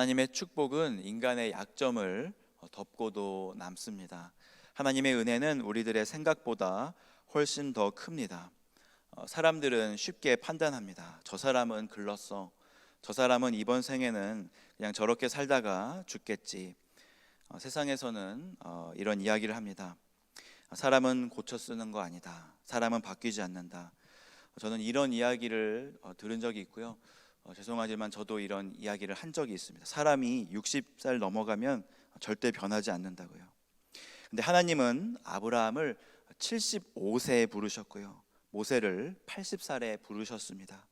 하나님의 축복은 인간의 약점을 덮고도 남습니다. 하나님의 은혜는 우리들의 생각보다 훨씬 더 큽니다. 사람들은 쉽게 판단합니다. 저 사람은 글렀어. 저 사람은 이번 생에는 그냥 저렇게 살다가 죽겠지. 세상에서는 이런 이야기를 합니다. 사람은 고쳐 쓰는 거 아니다. 사람은 바뀌지 않는다. 저는 이런 이야기를 들은 적이 있고요. 죄송하지만 저도 이런 이야기를 한 적이 있습니다. 사람이 60살 넘어가면 절대 변하지 않는다고요. 근데 하나님은 아브라함을 75세에 부르셨고요. 모세를 80살에 부르셨습니다.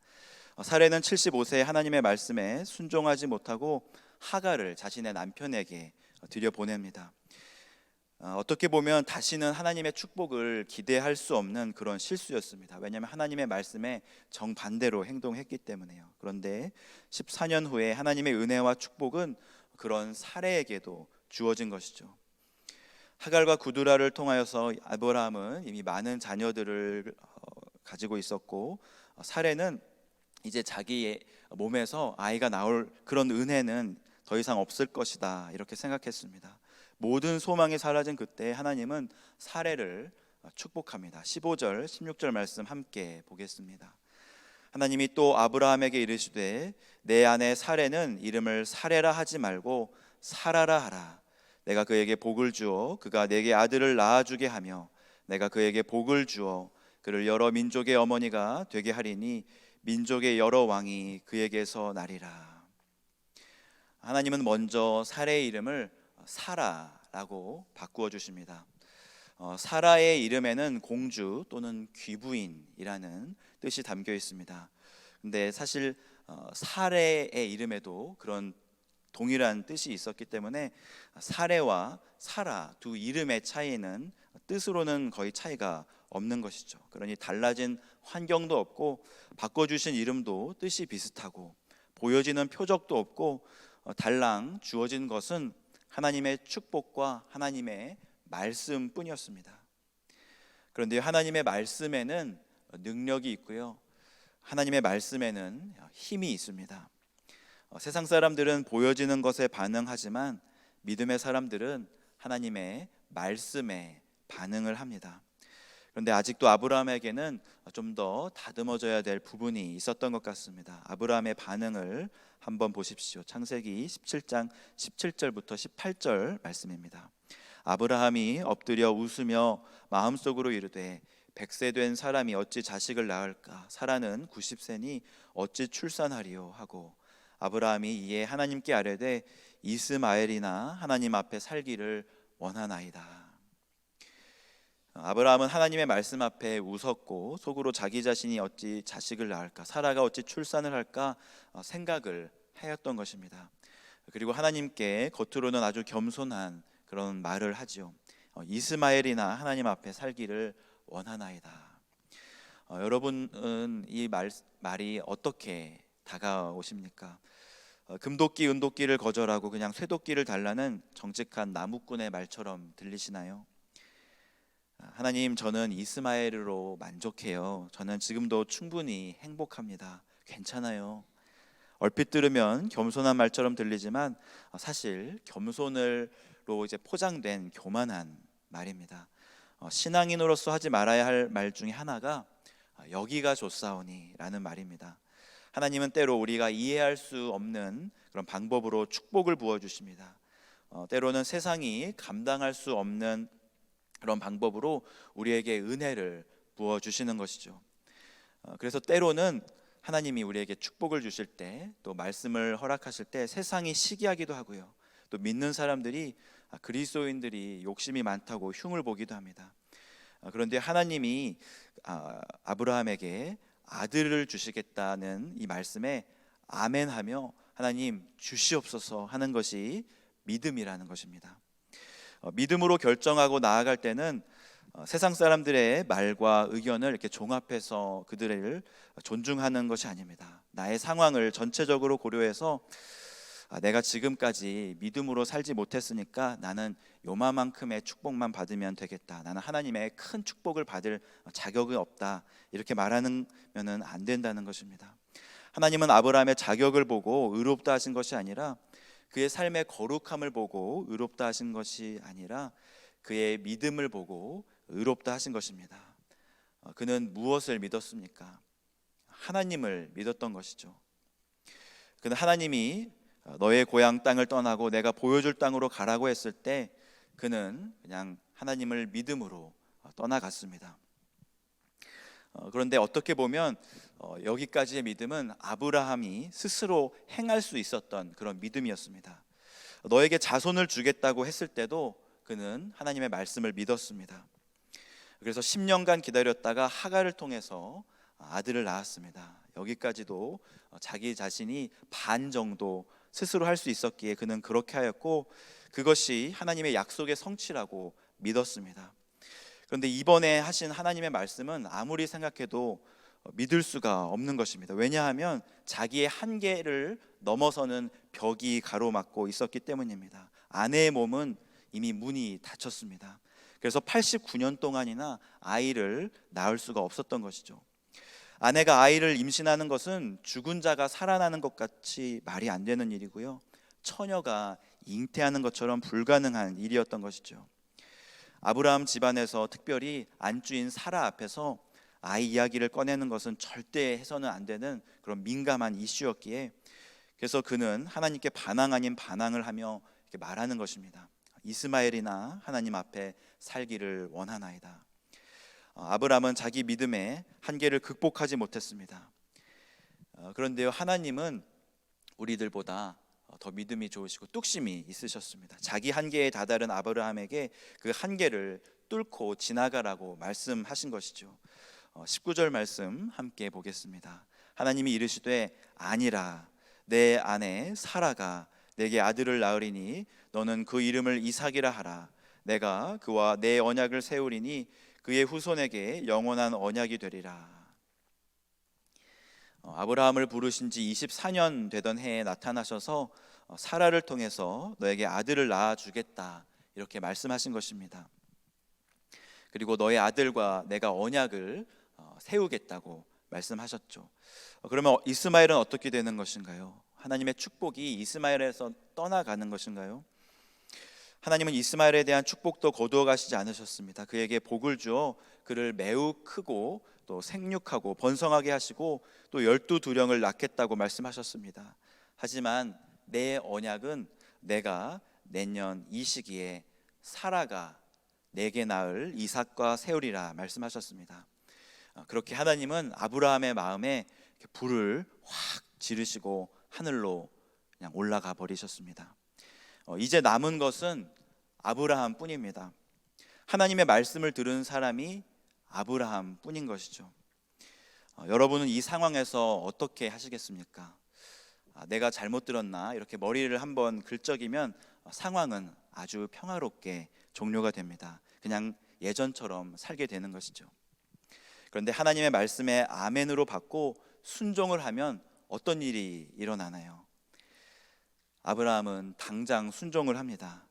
사례는 75세에 하나님의 말씀에 순종하지 못하고 하갈을 자신의 남편에게 들여보냅니다. 어떻게 보면 다시는 하나님의 축복을 기대할 수 없는 그런 실수였습니다. 왜냐하면 하나님의 말씀에 정반대로 행동했기 때문에요. 그런데 14년 후에 하나님의 은혜와 축복은 그런 사례에게도 주어진 것이죠. 하갈과 구두라를 통하여서 아브라함은 이미 많은 자녀들을 가지고 있었고, 사례는 이제 자기의 몸에서 아이가 나올 그런 은혜는 더 이상 없을 것이다, 이렇게 생각했습니다. 모든 소망이 사라진 그때 하나님은 사례를 축복합니다. 15절, 16절 말씀 함께 보겠습니다. 하나님이 또 아브라함에게 이르시되 내 아내 사례는 이름을 사레라 하지 말고 사라라 하라. 내가 그에게 복을 주어 그가 내게 아들을 낳아주게 하며 내가 그에게 복을 주어 그를 여러 민족의 어머니가 되게 하리니 민족의 여러 왕이 그에게서 나리라. 하나님은 먼저 사레의 이름을 사라라고 바꾸어 주십니다. 사라의 이름에는 공주 또는 귀부인이라는 뜻이 담겨 있습니다. 근데 사실 사레의 이름에도 그런 동일한 뜻이 있었기 때문에 사레와 사라 두 이름의 차이는 뜻으로는 거의 차이가 없는 것이죠. 그러니 달라진 환경도 없고 바꿔주신 이름도 뜻이 비슷하고 보여지는 표적도 없고 달랑 주어진 것은 하나님의 축복과 하나님의 말씀뿐이었습니다. 그런데 하나님의 말씀에는 능력이 있고요, 하나님의 말씀에는 힘이 있습니다. 세상 사람들은 보여지는 것에 반응하지만 믿음의 사람들은 하나님의 말씀에 반응을 합니다. 그런데 아직도 아브라함에게는 좀 더 다듬어져야 될 부분이 있었던 것 같습니다. 아브라함의 반응을 한번 보십시오. 창세기 17장 17절부터 18절 말씀입니다. 아브라함이 엎드려 웃으며 마음속으로 이르되 100세 된 사람이 어찌 자식을 낳을까? 사라는 90세니 어찌 출산하리요? 하고 아브라함이 이에 하나님께 아뢰되 이스마엘이나 하나님 앞에 살기를 원하나이다. 아브라함은 하나님의 말씀 앞에 웃었고 속으로 자기 자신이 어찌 자식을 낳을까, 사라가 어찌 출산을 할까 생각을 하였던 것입니다. 그리고 하나님께 겉으로는 아주 겸손한 그런 말을 하지요. 이스마엘이나 하나님 앞에 살기를 원하나이다. 여러분은 이 말이 어떻게 다가오십니까? 금도끼 은도끼를 거절하고 그냥 쇠도끼를 달라는 정직한 나무꾼의 말처럼 들리시나요? 하나님, 저는 이스마엘으로 만족해요. 저는 지금도 충분히 행복합니다. 괜찮아요. 얼핏 들으면 겸손한 말처럼 들리지만 사실 겸손으로 이제 포장된 교만한 말입니다. 신앙인으로서 하지 말아야 할 말 중에 하나가 여기가 좋사오니 라는 말입니다. 하나님은 때로 우리가 이해할 수 없는 그런 방법으로 축복을 부어주십니다. 때로는 세상이 감당할 수 없는 그런 방법으로 우리에게 은혜를 부어주시는 것이죠. 그래서 때로는 하나님이 우리에게 축복을 주실 때, 또 말씀을 허락하실 때 세상이 시기하기도 하고요, 또 믿는 사람들이 그리스도인들이 욕심이 많다고 흉을 보기도 합니다. 그런데 하나님이 아브라함에게 아들을 주시겠다는 이 말씀에 아멘하며 하나님 주시옵소서 하는 것이 믿음이라는 것입니다. 믿음으로 결정하고 나아갈 때는 세상 사람들의 말과 의견을 이렇게 종합해서 그들을 존중하는 것이 아닙니다. 나의 상황을 전체적으로 고려해서 내가 지금까지 믿음으로 살지 못했으니까 나는 요마만큼의 축복만 받으면 되겠다, 나는 하나님의 큰 축복을 받을 자격이 없다, 이렇게 말하면 안 된다는 것입니다. 하나님은 아브라함의 자격을 보고 의롭다 하신 것이 아니라 그의 삶의 거룩함을 보고 의롭다 하신 것이 아니라 그의 믿음을 보고 의롭다 하신 것입니다. 그는 무엇을 믿었습니까? 하나님을 믿었던 것이죠. 그는 하나님이 너의 고향 땅을 떠나고 내가 보여줄 땅으로 가라고 했을 때 그는 그냥 하나님을 믿음으로 떠나갔습니다. 그런데 어떻게 보면 여기까지의 믿음은 아브라함이 스스로 행할 수 있었던 그런 믿음이었습니다. 너에게 자손을 주겠다고 했을 때도 그는 하나님의 말씀을 믿었습니다. 그래서 10년간 기다렸다가 하갈을 통해서 아들을 낳았습니다. 여기까지도 자기 자신이 반 정도 스스로 할 수 있었기에 그는 그렇게 하였고, 그것이 하나님의 약속의 성취라고 믿었습니다. 그런데 이번에 하신 하나님의 말씀은 아무리 생각해도 믿을 수가 없는 것입니다. 왜냐하면 자기의 한계를 넘어서는 벽이 가로막고 있었기 때문입니다. 아내의 몸은 이미 문이 닫혔습니다. 그래서 89년 동안이나 아이를 낳을 수가 없었던 것이죠. 아내가 아이를 임신하는 것은 죽은 자가 살아나는 것 같이 말이 안 되는 일이고요, 처녀가 잉태하는 것처럼 불가능한 일이었던 것이죠. 아브라함 집안에서 특별히 안주인 사라 앞에서 아이 이야기를 꺼내는 것은 절대 해서는 안 되는 그런 민감한 이슈였기에, 그래서 그는 하나님께 반항 아닌 반항을 하며 이렇게 말하는 것입니다. 이스마엘이나 하나님 앞에 살기를 원하나이다. 아브라함은 자기 믿음의 한계를 극복하지 못했습니다. 그런데요, 하나님은 우리들보다 더 믿음이 좋으시고 뚝심이 있으셨습니다. 자기 한계에 다다른 아브라함에게 그 한계를 뚫고 지나가라고 말씀하신 것이죠. 19절 말씀 함께 보겠습니다. 하나님이 이르시되 아니라 내 아내 사라가 내게 아들을 낳으리니 너는 그 이름을 이삭이라 하라. 내가 그와 내 언약을 세우리니 그의 후손에게 영원한 언약이 되리라. 아브라함을 부르신 지 24년 되던 해에 나타나셔서 사라를 통해서 너에게 아들을 낳아주겠다 이렇게 말씀하신 것입니다. 그리고 너의 아들과 내가 언약을 세우겠다고 말씀하셨죠. 그러면 이스마엘은 어떻게 되는 것인가요? 하나님의 축복이 이스마엘에서 떠나가는 것인가요? 하나님은 이스마엘에 대한 축복도 거두어 가시지 않으셨습니다. 그에게 복을 주어 그를 매우 크고 또 생육하고 번성하게 하시고 또 12두령을 낳겠다고 말씀하셨습니다. 하지만 내 언약은 내가 내년 이 시기에 사라가 내게 낳을 이삭과 세우리라 말씀하셨습니다. 그렇게 하나님은 아브라함의 마음에 불을 확 지르시고 하늘로 그냥 올라가 버리셨습니다. 이제 남은 것은 아브라함 뿐입니다. 하나님의 말씀을 들은 사람이 아브라함 뿐인 것이죠. 여러분은 이 상황에서 어떻게 하시겠습니까? 내가 잘못 들었나 이렇게 머리를 한번 긁적이면 상황은 아주 평화롭게 종료가 됩니다. 그냥 예전처럼 살게 되는 것이죠. 그런데 하나님의 말씀에 아멘으로 받고 순종을 하면 어떤 일이 일어나나요? 아브라함은 당장 순종을 합니다.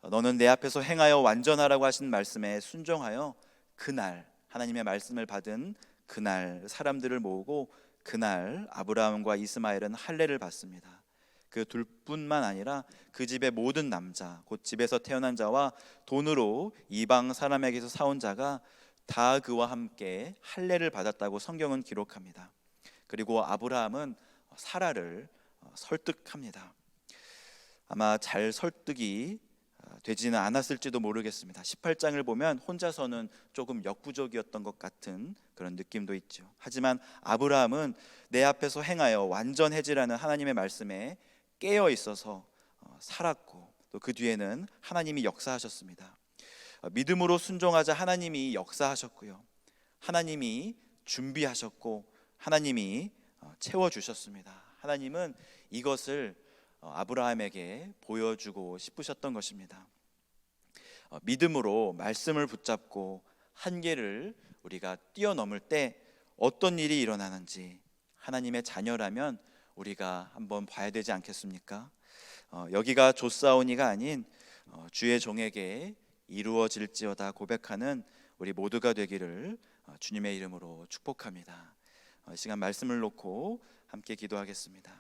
너는 내 앞에서 행하여 완전하라고 하신 말씀에 순종하여 그날 하나님의 말씀을 받은 그날 사람들을 모으고 그날 아브라함과 이스마엘은 할례를 받습니다. 그 둘뿐만 아니라 그 집의 모든 남자, 곧 집에서 태어난 자와 돈으로 이방 사람에게서 사온 자가 다 그와 함께 할례를 받았다고 성경은 기록합니다. 그리고 아브라함은 사라를 설득합니다. 아마 잘 설득이 되지는 않았을지도 모르겠습니다. 18장을 보면 혼자서는 조금 역부족이었던 것 같은 그런 느낌도 있죠. 하지만 아브라함은 내 앞에서 행하여 완전해지라는 하나님의 말씀에 깨어 있어서 살았고, 또 그 뒤에는 하나님이 역사하셨습니다. 믿음으로 순종하자 하나님이 역사하셨고요, 하나님이 준비하셨고 하나님이 채워주셨습니다. 하나님은 이것을 아브라함에게 보여주고 싶으셨던 것입니다. 믿음으로 말씀을 붙잡고 한계를 우리가 뛰어넘을 때 어떤 일이 일어나는지 하나님의 자녀라면 우리가 한번 봐야 되지 않겠습니까? 여기가 조사오니가 아닌 주의 종에게 이루어질지어다 고백하는 우리 모두가 되기를 주님의 이름으로 축복합니다. 이 시간 말씀을 놓고 함께 기도하겠습니다.